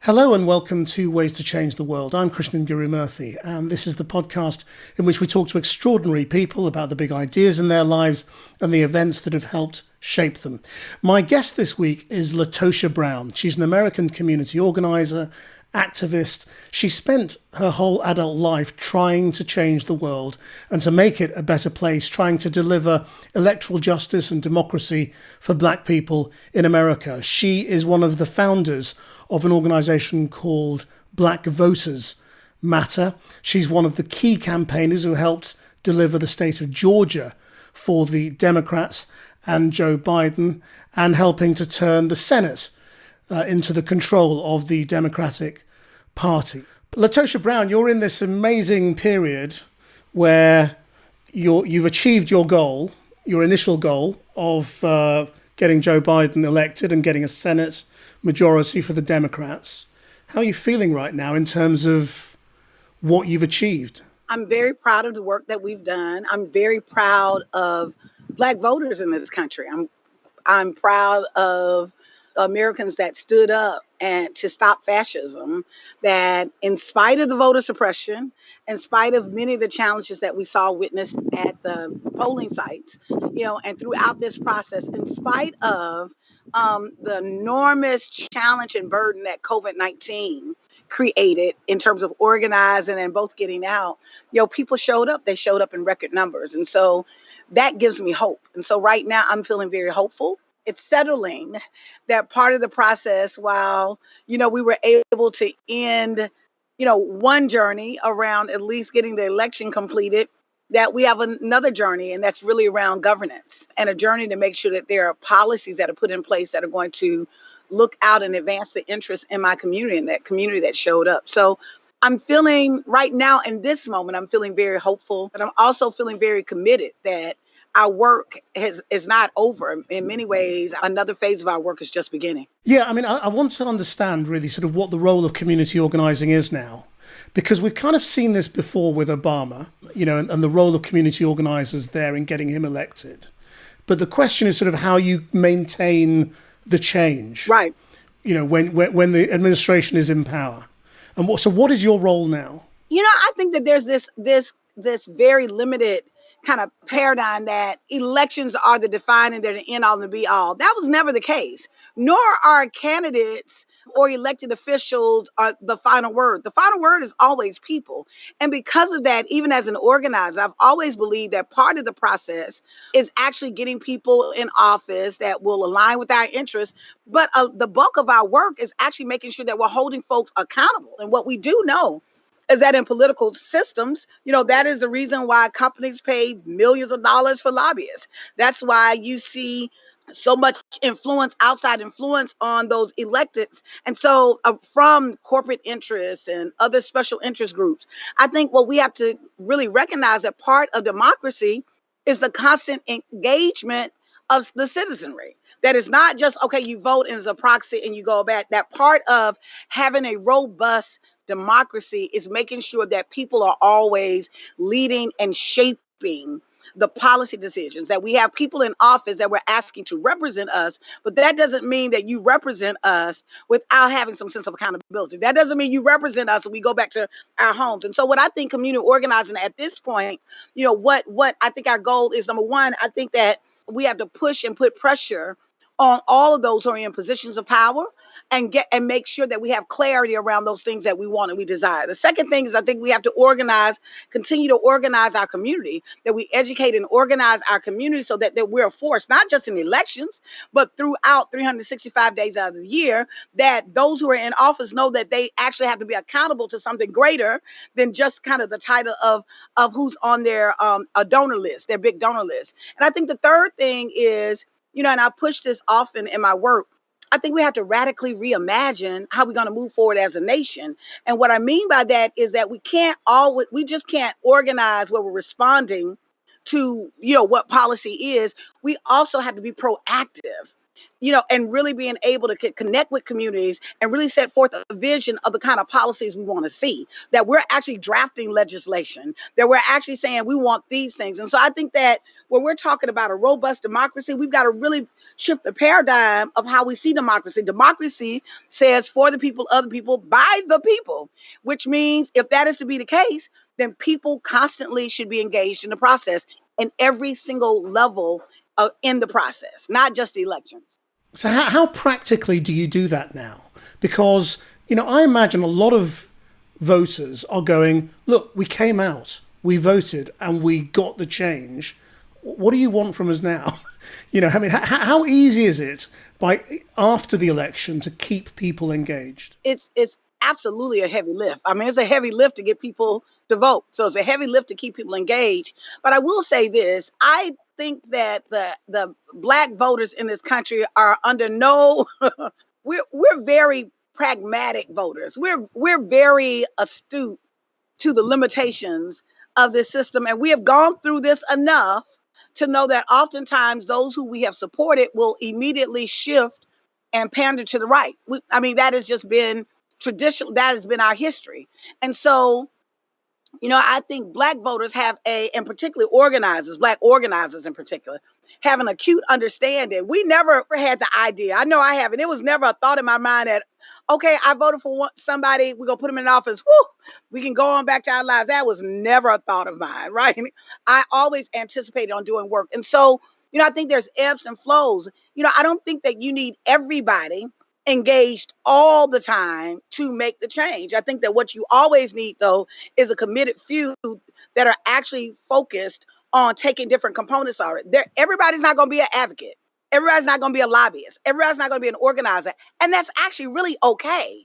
Hello and welcome to Ways to Change the World. I'm Krishnan Murthy, and this is the podcast in which we talk to extraordinary people about the big ideas in their lives and the events that have helped shape them. My guest this week is LaTosha Brown. She's an American community organiser, activist. She spent her whole adult life trying to change the world and to make it a better place, trying to deliver electoral justice and democracy for Black people in America. She is one of the founders of an organisation called Black Voters Matter. She's one of the key campaigners who helped deliver the state of Georgia for the Democrats and Joe Biden, and helping to turn the Senate into the control of the Democratic Party. LaTosha Brown, you're in this amazing period where you've achieved your goal, your initial goal of getting Joe Biden elected and getting a Senate majority for the Democrats. How are you feeling right now in terms of what you've achieved? I'm very proud of the work that we've done. I'm very proud of Black voters in this country. I'm proud of Americans that stood up and to stop fascism, that in spite of the voter suppression, in spite of many of the challenges that we saw witnessed at the polling sites, and throughout this process, in spite of the enormous challenge and burden that COVID-19 created in terms of organizing and both getting out, people showed up. They showed up in record numbers. And so that gives me hope. And so right now I'm feeling very hopeful. It's settling that part of the process, while, we were able to end, one journey around at least getting the election completed, that we have another journey, and that's really around governance, and a journey to make sure that there are policies that are put in place that are going to look out and advance the interests in my community and that community that showed up. So I'm feeling right now in this moment, I'm feeling very hopeful, but I'm also feeling very committed that our work is not over. In many ways, another phase of our work is just beginning. Yeah, I want to understand really sort of what the role of community organising is now, because we've kind of seen this before with Obama, and the role of community organisers there in getting him elected. But the question is sort of how you maintain the change, right? When the administration is in power. And what is your role now? I think that there's this very limited kind of paradigm that elections are the defining, they're the end all and the be all. That was never the case, nor are candidates or elected officials are the final word. The final word is always people. And because of that, even as an organizer, I've always believed that part of the process is actually getting people in office that will align with our interests. But the bulk of our work is actually making sure that we're holding folks accountable. And what we do know is that in political systems, that is the reason why companies pay millions of dollars for lobbyists. That's why you see so much influence, outside influence on those electeds. And so from corporate interests and other special interest groups, I think what we have to really recognize that part of democracy is the constant engagement of the citizenry. That is not just, okay, you vote as a proxy and you go back. That part of having a robust democracy is making sure that people are always leading and shaping the policy decisions, that we have people in office that we're asking to represent us, but that doesn't mean that you represent us without having some sense of accountability. That doesn't mean you represent us and we go back to our homes. And so what I think community organizing at this point, what I think our goal is, number one, I think that we have to push and put pressure on all of those who are in positions of power and make sure that we have clarity around those things that we want and we desire. The second thing is I think we have to continue to organize our community, that we educate and organize our community so that we're a force, not just in elections, but throughout 365 days out of the year, that those who are in office know that they actually have to be accountable to something greater than just kind of the title of who's on their a donor list, their big donor list. And I think the third thing is, and I push this often in my work, I think we have to radically reimagine how we're going to move forward as a nation. And what I mean by that is that we just can't organize where we're responding to, what policy is. We also have to be proactive and really being able to connect with communities and really set forth a vision of the kind of policies we want to see, that we're actually drafting legislation, that we're actually saying we want these things. And so I think that when we're talking about a robust democracy, we've got to really shift the paradigm of how we see democracy. Democracy says for the people, of the people, by the people, which means if that is to be the case, then people constantly should be engaged in the process in every single level in the process, not just the elections. So how practically do you do that now? Because, I imagine a lot of voters are going, look, we came out, we voted, and we got the change. What do you want from us now? How easy is it after the election to keep people engaged? It's absolutely a heavy lift. I mean, it's a heavy lift to get people to vote. So it's a heavy lift to keep people engaged. But I will say this, I think that the Black voters in this country are under no, we're very pragmatic voters. We're very astute to the limitations of this system. And we have gone through this enough to know that oftentimes those who we have supported will immediately shift and pander to the right. That has just been traditional. That has been our history. And so, I think Black voters have and particularly Black organizers in particular, have an acute understanding. We never had the idea. I know I haven't. It was never a thought in my mind that, okay, I voted for somebody, we're going to put them in office. Whoo, we can go on back to our lives. That was never a thought of mine, right? I always anticipated on doing work. And so, I think there's ebbs and flows. I don't think that you need everybody engaged all the time to make the change. I think that what you always need, though, is a committed few that are actually focused on taking different components of it. Everybody's not going to be an advocate. Everybody's not going to be a lobbyist. Everybody's not going to be an organizer. And that's actually really okay.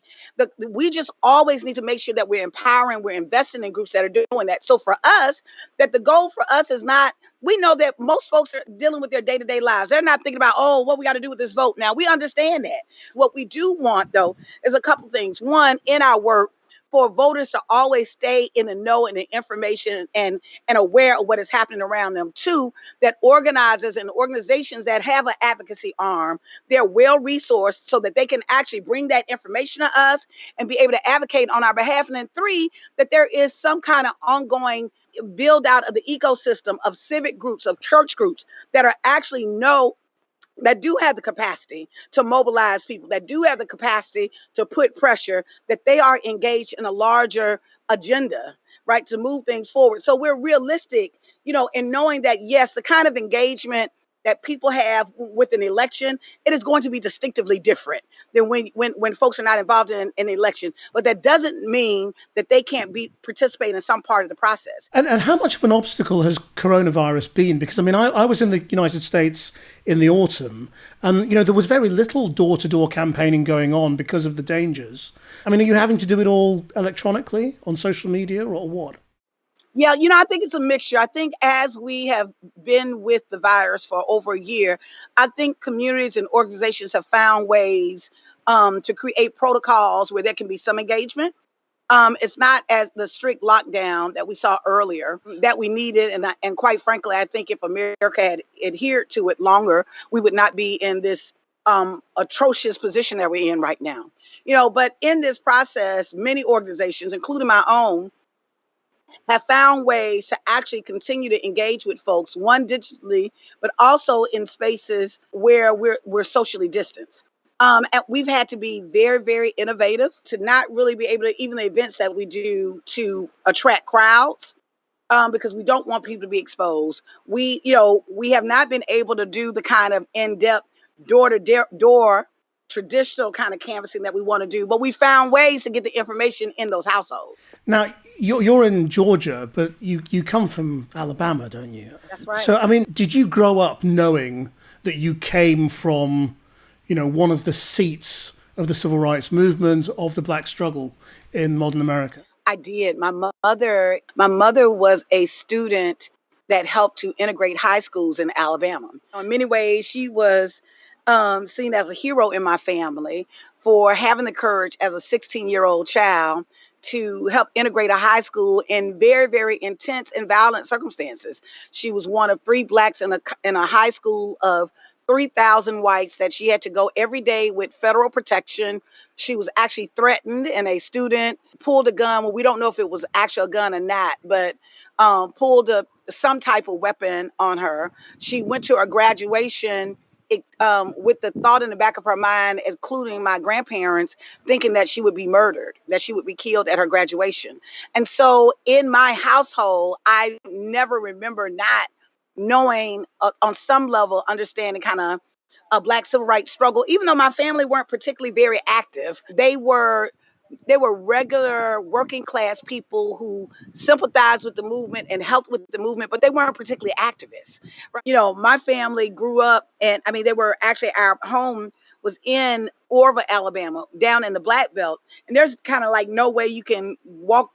We just always need to make sure that we're empowering, we're investing in groups that are doing that. So for us, that the goal for us is not, we know that most folks are dealing with their day-to-day lives. They're not thinking about, what we got to do with this vote. Now, we understand that. What we do want, though, is a couple things. One, in our work, for voters to always stay in the know and the information and aware of what is happening around them. Two, that organizers and organizations that have an advocacy arm, they're well resourced so that they can actually bring that information to us and be able to advocate on our behalf. And then three, that there is some kind of ongoing build out of the ecosystem of civic groups, of church groups that are actually that do have the capacity to mobilize people, that do have the capacity to put pressure, that they are engaged in a larger agenda, right, to move things forward. So we're realistic, in knowing that, yes, the kind of engagement that people have with an election, it is going to be distinctively different than when folks are not involved in an election. But that doesn't mean that they can't participate in some part of the process. And how much of an obstacle has coronavirus been? Because, I was in the United States in the autumn, and, there was very little door-to-door campaigning going on because of the dangers. Are you having to do it all electronically on social media or what? Yeah, I think it's a mixture. I think as we have been with the virus for over a year, I think communities and organizations have found ways to create protocols where there can be some engagement. It's not as the strict lockdown that we saw earlier that we needed. And quite frankly, I think if America had adhered to it longer, we would not be in this atrocious position that we're in right now. But in this process, many organizations, including my own, have found ways to actually continue to engage with folks, one digitally, but also in spaces where we're socially distanced. And we've had to be very, very innovative to not really be able to, even the events that we do, to attract crowds, because we don't want people to be exposed. We have not been able to do the kind of in-depth door-to-door traditional kind of canvassing that we want to do, but we found ways to get the information in those households. Now, you're in Georgia, but you come from Alabama, don't you? That's right. So, did you grow up knowing that you came from, one of the seats of the civil rights movement, of the Black struggle in modern America? I did. My mother was a student that helped to integrate high schools in Alabama. In many ways, she was seen as a hero in my family for having the courage as a 16-year-old child to help integrate a high school in very, very intense and violent circumstances. She was one of 3 Blacks in a high school of 3,000 whites that she had to go every day with federal protection. She was actually threatened, and a student pulled a gun. Well, we don't know if it was actually a gun or not, but pulled some type of weapon on her. She went to her graduation with the thought in the back of her mind, including my grandparents, thinking that she would be murdered, that she would be killed at her graduation. And so in my household, I never remember not knowing on some level, understanding kind of a Black civil rights struggle. Even though my family weren't particularly very active, they were regular working class people who sympathized with the movement and helped with the movement, but they weren't particularly activists. My family grew up, and I mean, they were actually, our home was in Orva, Alabama, down in the Black Belt. And there's kind of like no way you can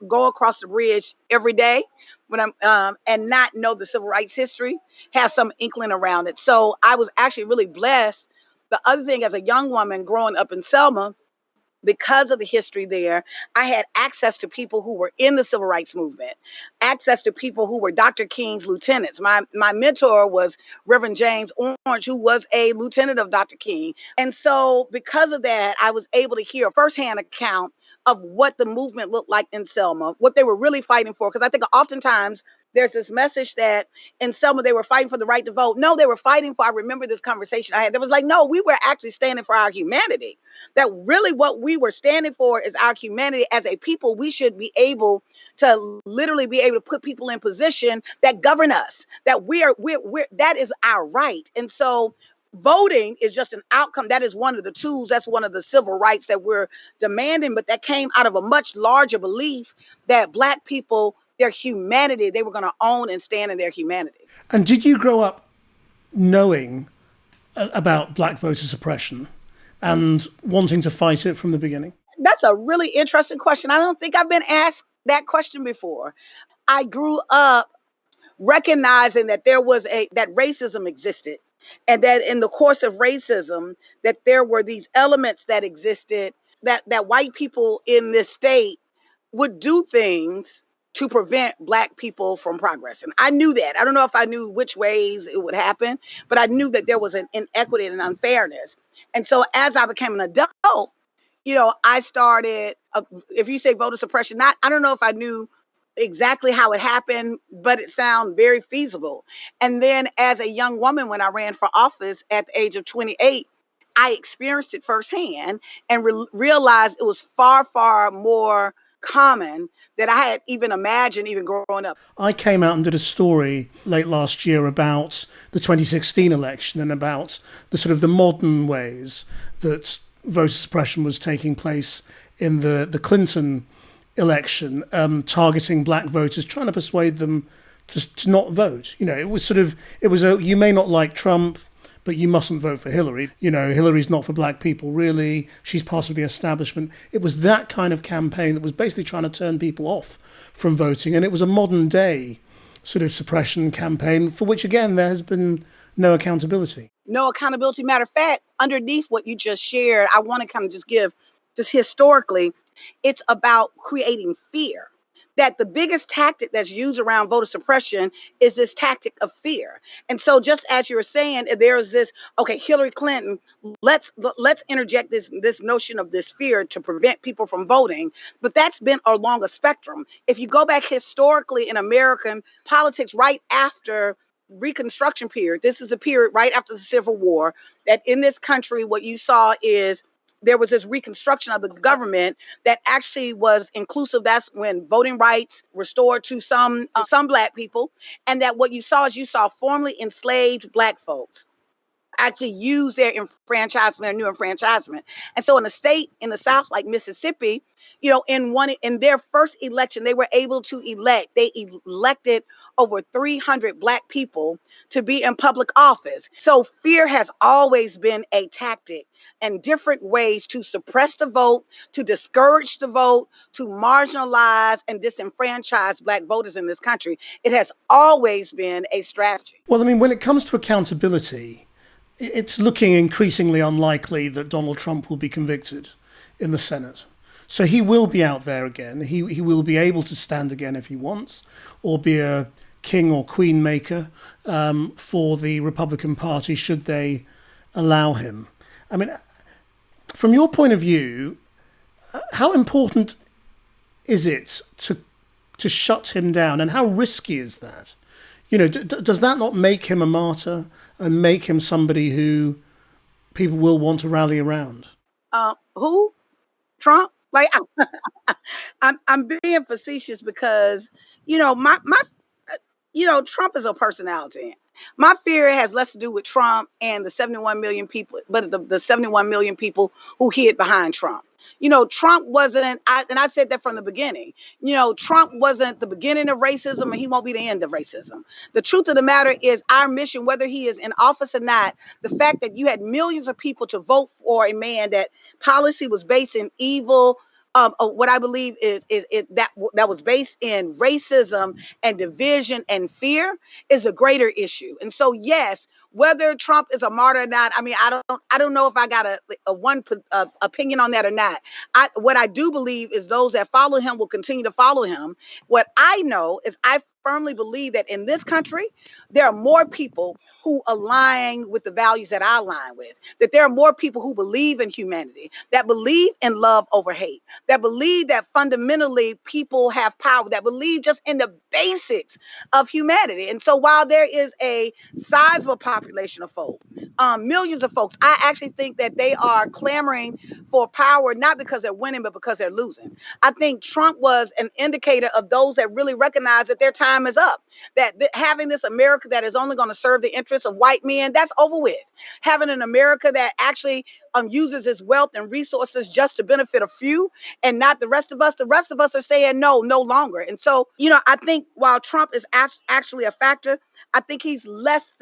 go across the bridge every day and not know the civil rights history, have some inkling around it. So I was actually really blessed. The other thing, as a young woman growing up in Selma, because of the history there, I had access to people who were in the civil rights movement, access to people who were Dr. King's lieutenants. My mentor was Reverend James Orange, who was a lieutenant of Dr. King. And so because of that, I was able to hear a firsthand account of what the movement looked like in Selma, what they were really fighting for. Because I think oftentimes there's this message that in Selma they were fighting for the right to vote. No, they were fighting for, I remember this conversation I had, that was like, no, we were actually standing for our humanity. That really what we were standing for is our humanity. As a people, we should be able to literally be able to put people in position that govern us, that we're that is our right. And so voting is just an outcome. That is one of the tools. That's one of the civil rights that we're demanding, but that came out of a much larger belief that Black people, their humanity, they were going to own and stand in their humanity. And did you grow up knowing about Black voter suppression and wanting to fight it from the beginning? That's a really interesting question. I don't think I've been asked that question before. I grew up recognizing that that racism existed, and that in the course of racism, that there were these elements that existed, that white people in this state would do things to prevent Black people from progressing. I knew that. I don't know if I knew which ways it would happen, but I knew that there was an inequity and unfairness. And so as I became an adult, I started, if you say voter suppression, I don't know if I knew exactly how it happened, but it sounded very feasible. And then as a young woman, when I ran for office at the age of 28, I experienced it firsthand and realized it was far, far more common than I had even imagined, even growing up. I came out and did a story late last year about the 2016 election and about the sort of the modern ways that voter suppression was taking place in the Clinton election, targeting Black voters, trying to persuade them to not vote. It was you may not like Trump, but you mustn't vote for Hillary. Hillary's not for Black people, really. She's part of the establishment. It was that kind of campaign that was basically trying to turn people off from voting. And it was a modern day sort of suppression campaign for which, again, there has been no accountability. No accountability. Matter of fact, underneath what you just shared, I want to kind of just give, just historically, it's about creating fear. That the biggest tactic that's used around voter suppression is this tactic of fear. And so just as you were saying, there is this, okay, Hillary Clinton, let's interject this notion of this fear to prevent people from voting. But that's been along a spectrum. If you go back historically in American politics, right after Reconstruction period, this is a period right after the Civil War, that in this country, what you saw is there was this reconstruction of the government that actually was inclusive. That's when voting rights restored to some Black people. And that what you saw is formerly enslaved Black folks actually use their enfranchisement, their new enfranchisement. And so in a state in the South, like Mississippi, in their first election, they were able to elected over 300 Black people to be in public office. So fear has always been a tactic and different ways to suppress the vote, to discourage the vote, to marginalize and disenfranchise Black voters in this country. It has always been a strategy. Well, I mean, when it comes to accountability, it's looking increasingly unlikely that Donald Trump will be convicted in the Senate. So he will be out there again. He will be able to stand again if he wants, or be a king or queen maker for the Republican Party should they allow him. I mean, from your point of view, how important is it to shut him down, and how risky is that? You know, does that not make him a martyr and make him somebody who people will want to rally around? Who? Trump? Like, I'm being facetious because, Trump is a personality. My fear has less to do with Trump and the 71 million people, but the 71 million people who hid behind Trump. Trump wasn't, and I said that from the beginning, Trump wasn't the beginning of racism, and he won't be the end of racism. The truth of the matter is our mission, whether he is in office or not, the fact that you had millions of people to vote for a man that policy was based in evil, what I believe is that was based in racism and division and fear is a greater issue. And so, yes, whether Trump is a martyr or not, I mean, I don't know if I got a one opinion on that or not. What I do believe is those that follow him will continue to follow him. What I know is I firmly believe that in this country, there are more people who align with the values that I align with, that there are more people who believe in humanity, that believe in love over hate, that believe that fundamentally people have power, that believe just in the basics of humanity. And so while there is a sizable population of folk, millions of folks, I actually think that they are clamoring for power, not because they're winning, but because they're losing. I think Trump was an indicator of those that really recognize that their time is up, that having this America that is only going to serve the interests of white men, that's over with. Having an America that actually uses its wealth and resources just to benefit a few and not the rest of us are saying no longer. And so, I think while Trump is actually a factor, I think he's less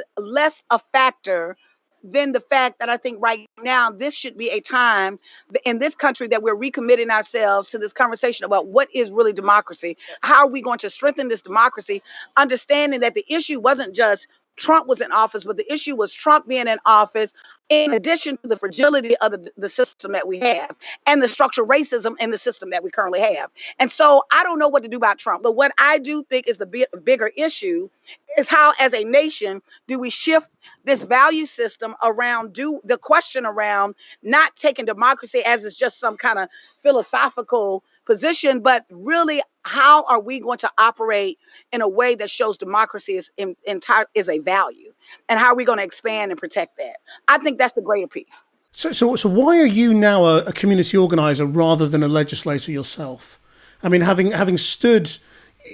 a factor than the fact that I think right now this should be a time in this country that we're recommitting ourselves to this conversation about what is really democracy. How are we going to strengthen this democracy? Understanding that the issue wasn't just Trump was in office, but the issue was Trump being in office in addition to the fragility of the system that we have and the structural racism in the system that we currently have. And so I don't know what to do about Trump, but what I do think is the bigger issue is how, as a nation, do we shift this value system around the question around not taking democracy as it's just some kind of philosophical position, but really how are we going to operate in a way that shows democracy is a value, and how are we going to expand and protect that? I think that's the greater piece. So why are you now a community organizer rather than a legislator yourself? I mean, having stood,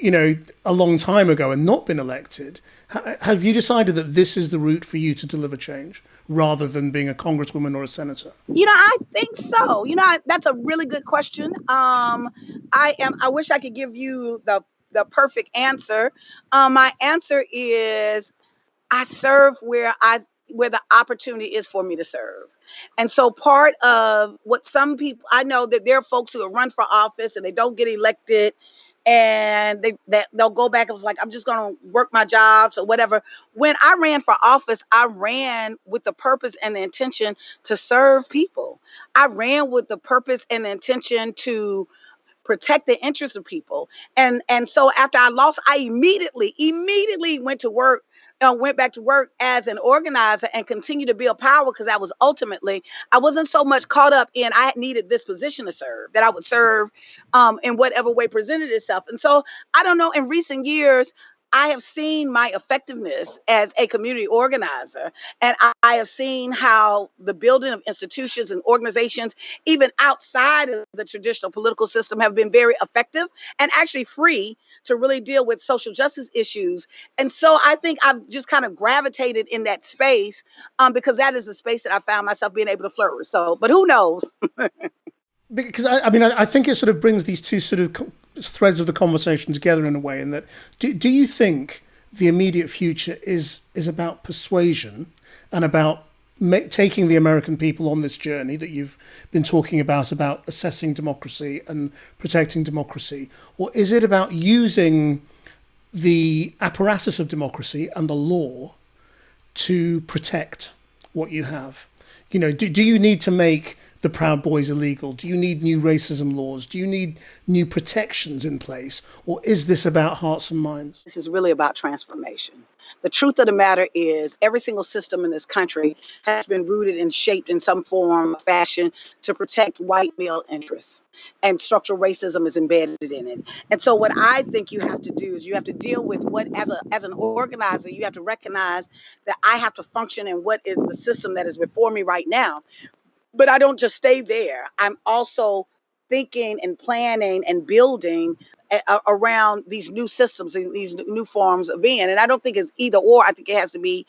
a long time ago and not been elected, have you decided that this is the route for you to deliver change rather than being a congresswoman or a senator? I think so. That's a really good question. I wish I could give you the perfect answer. My answer is I serve where the opportunity is for me to serve. And so part of what some people, I know that there are folks who have run for office and they don't get elected, and they'll go back and was like, I'm just going to work my jobs or whatever. When I ran for office, I ran with the purpose and the intention to serve people. I ran with the purpose and the intention to protect the interests of people. And so after I lost, I immediately went back to work as an organizer and continued to build power, because I wasn't so much caught up in I needed this position to serve, that I would serve in whatever way presented itself. And so I don't know, in recent years, I have seen my effectiveness as a community organizer, and I have seen how the building of institutions and organizations, even outside of the traditional political system, have been very effective and actually free to really deal with social justice issues. And so I think I've just kind of gravitated in that space because that is the space that I found myself being able to flourish. So, but who knows? Because I think it sort of brings these two sort of threads of the conversation together in a way, in that do you think the immediate future is about persuasion and about taking the American people on this journey that you've been talking about assessing democracy and protecting democracy, or is it about using the apparatus of democracy and the law to protect what you have? Do you need to make the Proud Boys illegal? Do you need new racism laws? Do you need new protections in place? Or is this about hearts and minds? This is really about transformation. The truth of the matter is every single system in this country has been rooted and shaped in some form or fashion to protect white male interests. And structural racism is embedded in it. And so what I think you have to do is you have to deal with what, as an organizer, you have to recognize that I have to function in what is the system that is before me right now. But I don't just stay there. I'm also thinking and planning and building around these new systems and these new forms of being. And I don't think it's either or. I think it has to be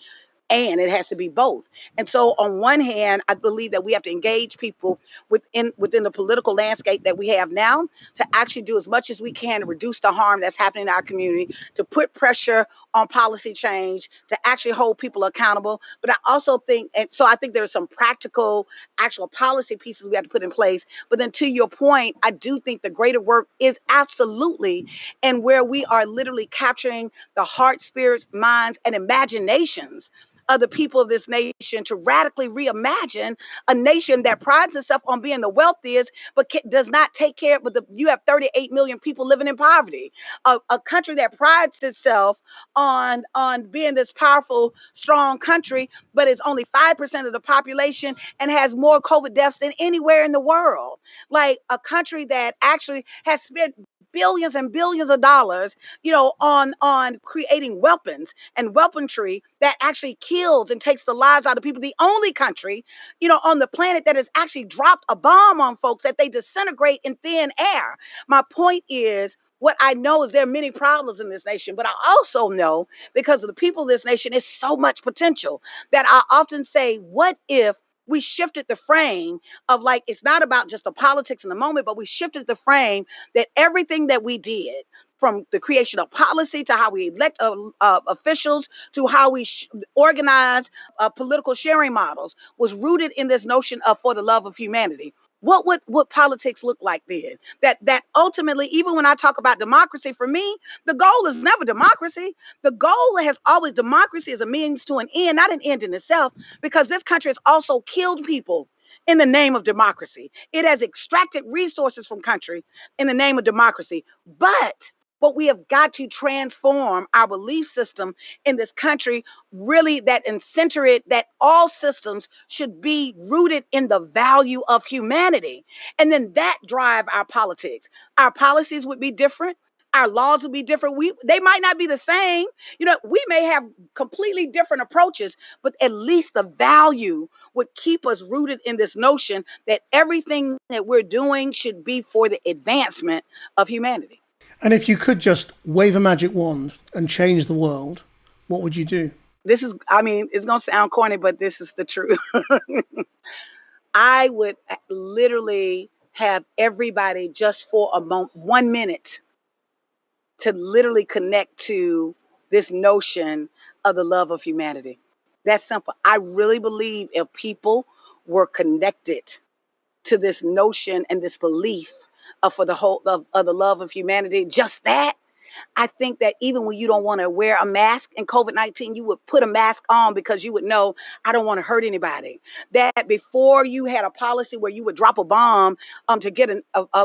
and it has to be both. And so on one hand, I believe that we have to engage people within the political landscape that we have now to actually do as much as we can to reduce the harm that's happening in our community, to put pressure on policy change, to actually hold people accountable. But I also think, and so I think there's some practical, actual policy pieces we have to put in place. But then to your point, I do think the greater work is absolutely, and where we are literally capturing the heart, spirits, minds, and imaginations of the people of this nation to radically reimagine a nation that prides itself on being the wealthiest, but does not take care. But you have 38 million people living in poverty. A country that prides itself on being this powerful, strong country, but is only 5% of the population and has more COVID deaths than anywhere in the world. Like a country that actually has spent billions and billions of dollars, on creating weapons and weaponry that actually kills and takes the lives out of people. The only country, on the planet that has actually dropped a bomb on folks that they disintegrate in thin air. My point is, what I know is there are many problems in this nation, but I also know because of the people of this nation, is so much potential that I often say, what if we shifted the frame of it's not about just the politics in the moment, but we shifted the frame that everything that we did, from the creation of policy to how we elect officials to how we organize political sharing models, was rooted in this notion of for the love of humanity. What would politics look like then? That ultimately, even when I talk about democracy, for me, the goal is never democracy. The goal has always democracy as a means to an end, not an end in itself, because this country has also killed people in the name of democracy. It has extracted resources from country in the name of democracy. But we have got to transform our belief system in this country, really, and center it that all systems should be rooted in the value of humanity. And then that drive our politics. Our policies would be different. Our laws would be different. They might not be the same. We may have completely different approaches, but at least the value would keep us rooted in this notion that everything that we're doing should be for the advancement of humanity. And if you could just wave a magic wand and change the world, what would you do? It's going to sound corny, but this is the truth. I would literally have everybody just for a moment, 1 minute, to literally connect to this notion of the love of humanity. That's simple. I really believe if people were connected to this notion and this belief for the whole of the love of humanity, just that, I think that even when you don't want to wear a mask in COVID-19, you would put a mask on because you would know, I don't want to hurt anybody. That before you had a policy where you would drop a bomb to get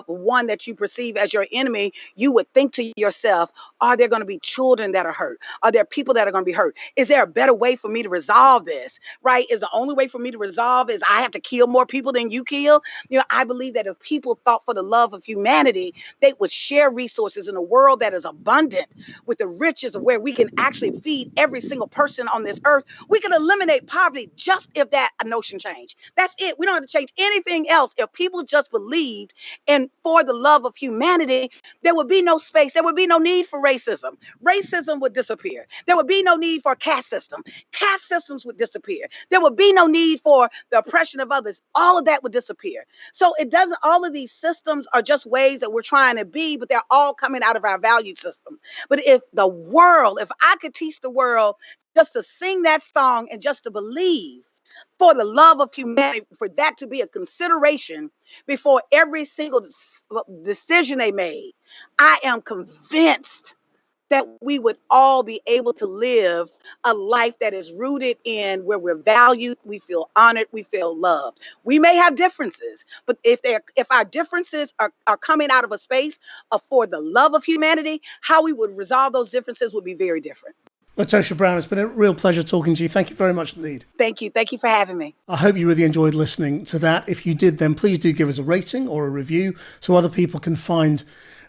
one that you perceive as your enemy, you would think to yourself, are there going to be children that are hurt? Are there people that are going to be hurt? Is there a better way for me to resolve this? Right? Is the only way for me to resolve is I have to kill more people than you kill? I believe that if people thought for the love of humanity, they would share resources in a world that is abundant with the riches of where we can actually feed every single person on this earth. We can eliminate poverty just if that notion changed. That's it. We don't have to change anything else. If people just believed in for the love of humanity, there would be no space. There would be no need for racism. Racism would disappear. There would be no need for a caste system. Caste systems would disappear. There would be no need for the oppression of others. All of that would disappear. So all of these systems are just ways that we're trying to be, but they're all coming out of our value system. But if I could teach the world just to sing that song and just to believe for the love of humanity, for that to be a consideration before every single decision they made, I am convinced that we would all be able to live a life that is rooted in where we're valued, we feel honored, we feel loved. We may have differences, but if our differences are coming out of a space for the love of humanity, how we would resolve those differences would be very different. LaTosha Brown, it's been a real pleasure talking to you. Thank you very much indeed. Thank you. Thank you for having me. I hope you really enjoyed listening to that. If you did, then please do give us a rating or a review so other people can find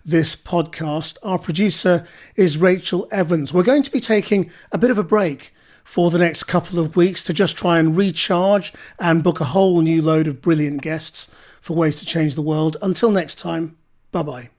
this podcast. Our producer is Rachel Evans. We're going to be taking a bit of a break for the next couple of weeks to just try and recharge and book a whole new load of brilliant guests for Ways to Change the World. Until next time, bye-bye.